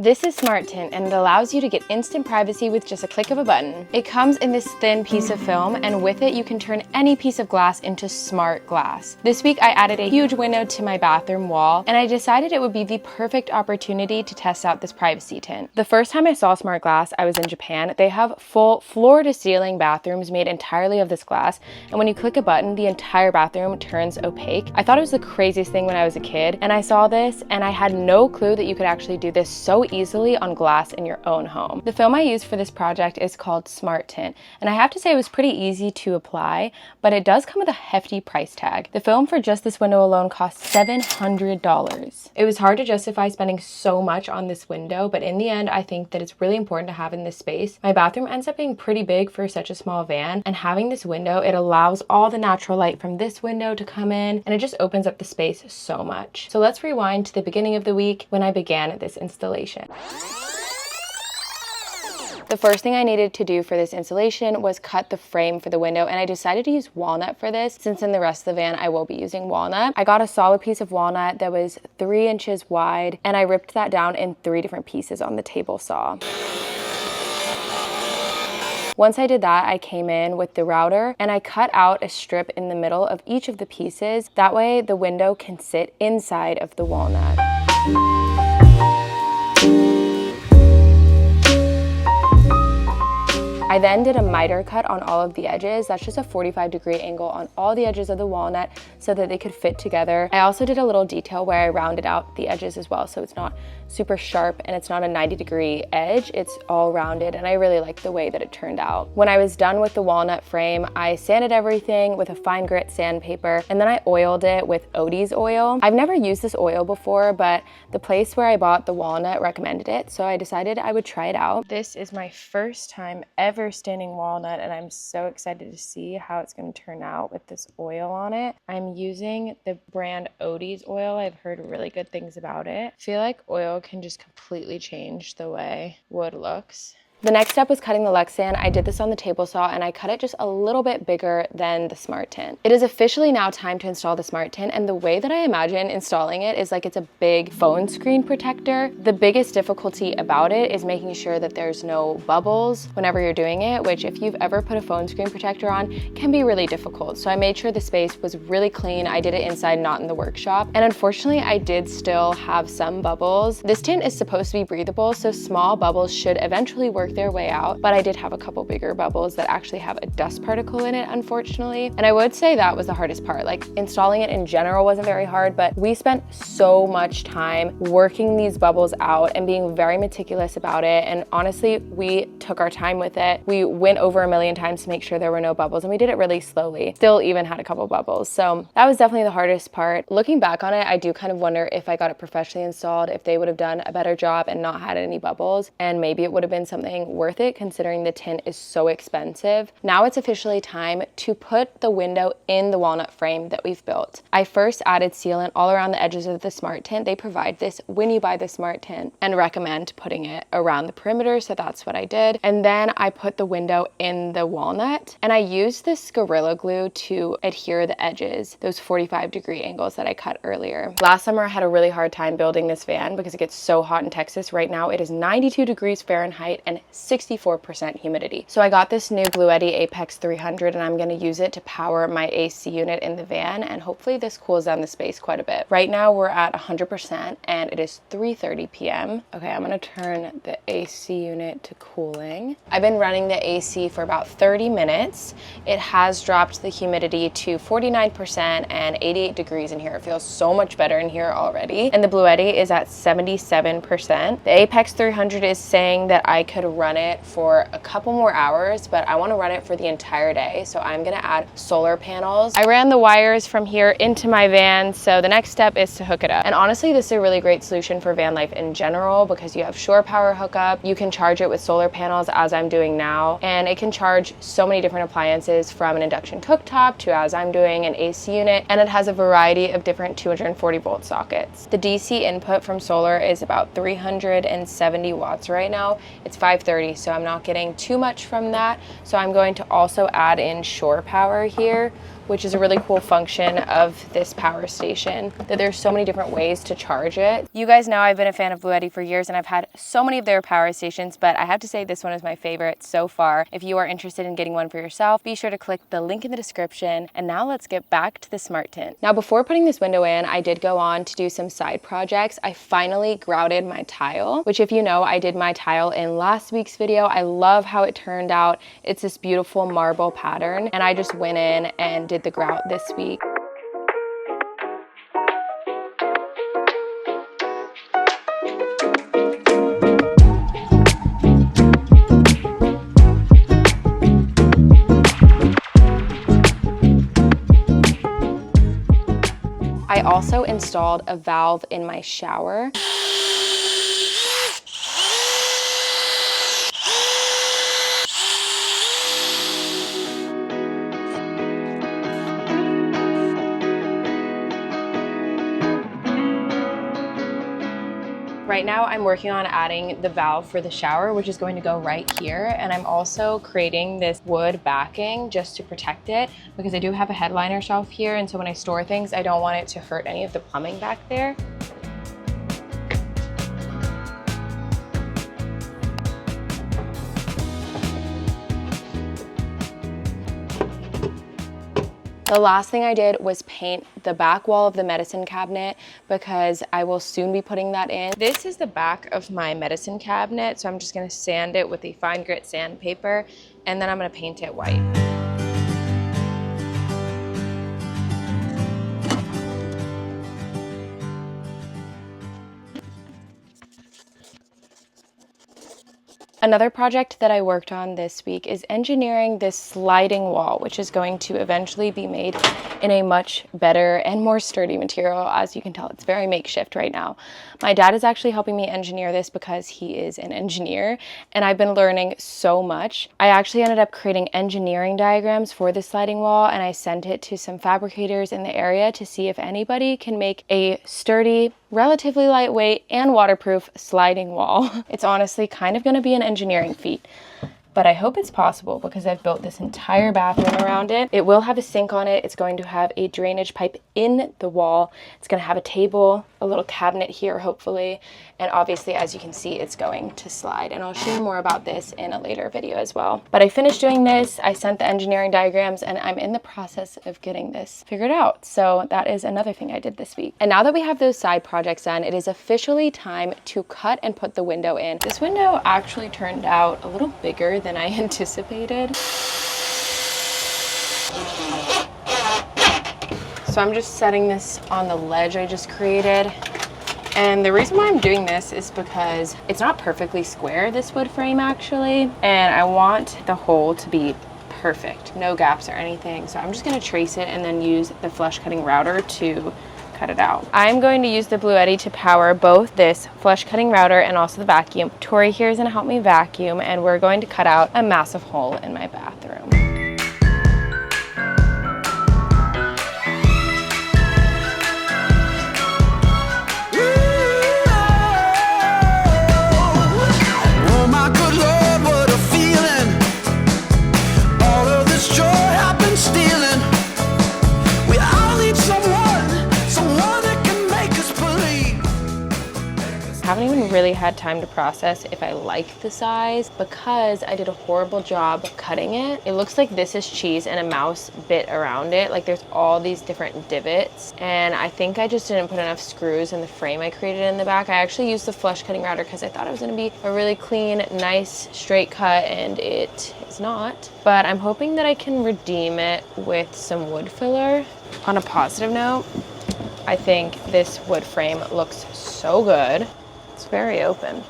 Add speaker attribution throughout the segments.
Speaker 1: This is Smart Tint, and it allows you to get instant privacy with just a click of a button. It comes in this thin piece of film, and with it you can turn any piece of glass into smart glass. This week I added a huge window to my bathroom wall, and I decided it would be the perfect opportunity to test out this privacy tint. The first time I saw smart glass, I was in Japan. They have full floor-to-ceiling bathrooms made entirely of this glass, and when you click a button, the entire bathroom turns opaque. I thought it was the craziest thing when I was a kid, and I saw this, and I had no clue that you could actually do this so easily on glass in your own home. The film I used for this project is called Smart Tint, and I have to say it was pretty easy to apply, but it does come with a hefty price tag. The film for just this window alone cost $700. It was hard to justify spending so much on this window, but in the end, I think that it's really important to have in this space. My bathroom ends up being pretty big for such a small van, and having this window, it allows all the natural light from this window to come in, and it just opens up the space so much. So let's rewind to the beginning of the week when I began this installation. The first thing I needed to do for this installation was cut the frame for the window, and I decided to use walnut for this since in the rest of the van I will be using walnut. I got a solid piece of walnut that was 3 inches wide, and I ripped that down in 3 different pieces on the table saw. Once I did that, I came in with the router and I cut out a strip in the middle of each of the pieces. That way the window can sit inside of the walnut. I then did a miter cut on all of the edges. That's just a 45-degree angle on all the edges of the walnut so that they could fit together. I also did a little detail where I rounded out the edges as well, so it's not super sharp and it's not a 90-degree edge. It's all rounded, and I really like the way that it turned out. When I was done with the walnut frame, I sanded everything with a fine grit sandpaper, and then I oiled it with Odie's oil. I've never used this oil before, but the place where I bought the walnut recommended it, so I decided I would try it out. This is my first time ever staining walnut, and I'm so excited to see how it's going to turn out with this oil on it. I'm using the brand Odie's oil. I've heard really good things about it. I feel like oil can just completely change the way wood looks. The next step was cutting the Lexan. I did this on the table saw, and I cut it just a little bit bigger than the Smart Tint. It is officially now time to install the Smart Tint, and the way that I imagine installing it is like it's a big phone screen protector. The biggest difficulty about it is making sure that there's no bubbles whenever you're doing it, which if you've ever put a phone screen protector on can be really difficult. So I made sure the space was really clean. I did it inside, not in the workshop. And unfortunately, I did still have some bubbles. This tint is supposed to be breathable, so small bubbles should eventually work their way out, but I did have a couple bigger bubbles that actually have a dust particle in it, unfortunately. And I would say that was the hardest part. Like, installing it in general wasn't very hard, but we spent so much time working these bubbles out and being very meticulous about it. And honestly, we took our time with it. We went over a million times to make sure there were no bubbles, and we did it really slowly. Still even had a couple bubbles. So that was definitely the hardest part. Looking back on it, I do kind of wonder if I got it professionally installed, if they would have done a better job and not had any bubbles, and maybe it would have been something worth it considering the tint is so expensive. Now it's officially time to put the window in the walnut frame that we've built. I first added sealant all around the edges of the Smart Tint. They provide this when you buy the Smart Tint and recommend putting it around the perimeter, so that's what I did. And then I put the window in the walnut, and I used this Gorilla Glue to adhere the edges, those 45-degree angles that I cut earlier. Last summer I had a really hard time building this van because it gets so hot in Texas. Right now it is 92 degrees Fahrenheit and 64% humidity. So I got this new Bluetti Apex 300, and I'm going to use it to power my AC unit in the van, and hopefully this cools down the space quite a bit. Right now we're at 100% and it is 3:30 p.m. Okay, I'm going to turn the AC unit to cooling. I've been running the AC for about 30 minutes. It has dropped the humidity to 49% and 88 degrees in here. It feels so much better in here already. And the Bluetti is at 77%. The Apex 300 is saying that I could run it for a couple more hours, but I want to run it for the entire day, so I'm gonna add solar panels. I ran the wires from here into my van, so the next step is to hook it up. And honestly, this is a really great solution for van life in general because you have shore power hookup, you can charge it with solar panels as I'm doing now, and it can charge so many different appliances from an induction cooktop to, as I'm doing, an AC unit, and it has a variety of different 240 volt sockets. The DC input from solar is about 370 watts right now. It's 5:30, so I'm not getting too much from that. So I'm going to also add in shore power here, which is a really cool function of this power station, that there's so many different ways to charge it. You guys know I've been a fan of Bluetti for years and I've had so many of their power stations, but I have to say this one is my favorite so far. If you are interested in getting one for yourself, be sure to click the link in the description. And now let's get back to the Smart Tint. Now, before putting this window in, I did go on to do some side projects. I finally grouted my tile, which, if you know, I did my tile in last week's video. I love how it turned out. It's this beautiful marble pattern, and I just went in and did the grout this week. I also installed a valve in my shower. Right now I'm working on adding the valve for the shower, which is going to go right here. And I'm also creating this wood backing just to protect it, because I do have a headliner shelf here. And so when I store things, I don't want it to hurt any of the plumbing back there. The last thing I did was paint the back wall of the medicine cabinet, because I will soon be putting that in. This is the back of my medicine cabinet, so I'm just gonna sand it with a fine grit sandpaper, and then I'm gonna paint it white. Another project that I worked on this week is engineering this sliding wall, which is going to eventually be made in a much better and more sturdy material. As you can tell, it's very makeshift right now. My dad is actually helping me engineer this because he is an engineer, and I've been learning so much. I actually ended up creating engineering diagrams for the sliding wall, and I sent it to some fabricators in the area to see if anybody can make a sturdy, relatively lightweight, and waterproof sliding wall. It's honestly kind of going to be an engineering feat, but I hope it's possible because I've built this entire bathroom around it. It will have a sink on it. It's going to have a drainage pipe in the wall. It's going to have a table, a little cabinet here, hopefully. And obviously, as you can see, it's going to slide. And I'll share more about this in a later video as well. But I finished doing this. I sent the engineering diagrams, and I'm in the process of getting this figured out. So that is another thing I did this week. And now that we have those side projects done, it is officially time to cut and put the window in. This window actually turned out a little bigger than I anticipated. So I'm just setting this on the ledge I just created. And the reason why I'm doing this is because it's not perfectly square, this wood frame actually, and I want the hole to be perfect, no gaps or anything. So I'm just gonna trace it and then use the flush cutting router to cut it out. I'm going to use the Bluetti to power both this flush cutting router and also the vacuum. Tori here is gonna help me vacuum, and we're going to cut out a massive hole in my bathroom. I haven't even really had time to process if I like the size because I did a horrible job cutting it. It looks like this is cheese and a mouse bit around it. Like there's all these different divots, and I think I just didn't put enough screws in the frame I created in the back. I actually used the flush cutting router because I thought it was going to be a really clean, nice, straight cut, and it is not. But I'm hoping that I can redeem it with some wood filler. On a positive note, I think this wood frame looks so good. It's very open.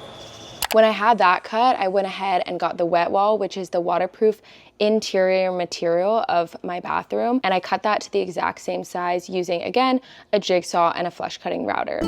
Speaker 1: When I had that cut, I went ahead and got the wet wall, which is the waterproof interior material of my bathroom. And I cut that to the exact same size using, again, a jigsaw and a flush cutting router.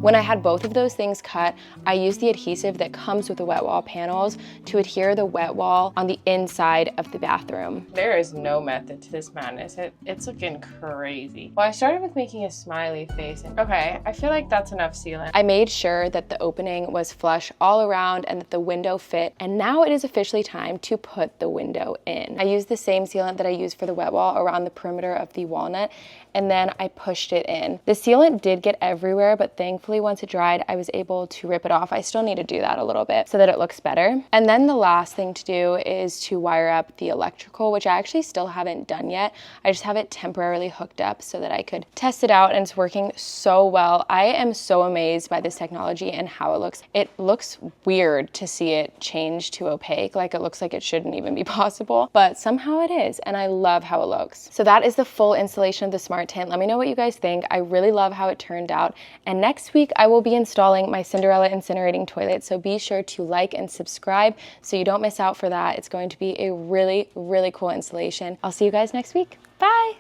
Speaker 1: When I had both of those things cut, I used the adhesive that comes with the wet wall panels to adhere the wet wall on the inside of the bathroom. There is no method to this madness. It's looking crazy. Well, I started with making a smiley face. Okay, I feel like that's enough sealant. I made sure that the opening was flush all around and that the window fit, and now it is officially time to put the window in. I used the same sealant that I used for the wet wall around the perimeter of the walnut, and then I pushed it in. The sealant did get everywhere, but thankfully once it dried, I was able to rip it off. I still need to do that a little bit so that it looks better. And then the last thing to do is to wire up the electrical, which I actually still haven't done yet. I just have it temporarily hooked up so that I could test it out, and it's working so well. I am so amazed by this technology and how it looks. It looks weird to see it change to opaque, like it looks like it shouldn't even be possible, but somehow it is, and I love how it looks. So that is the full installation of the Smart Tint. Let me know what you guys think. I really love how it turned out, and next week I will be installing my Cinderella incinerating toilet, so be sure to like and subscribe so you don't miss out for that. It's going to be a really, really cool installation. I'll see you guys next week. Bye!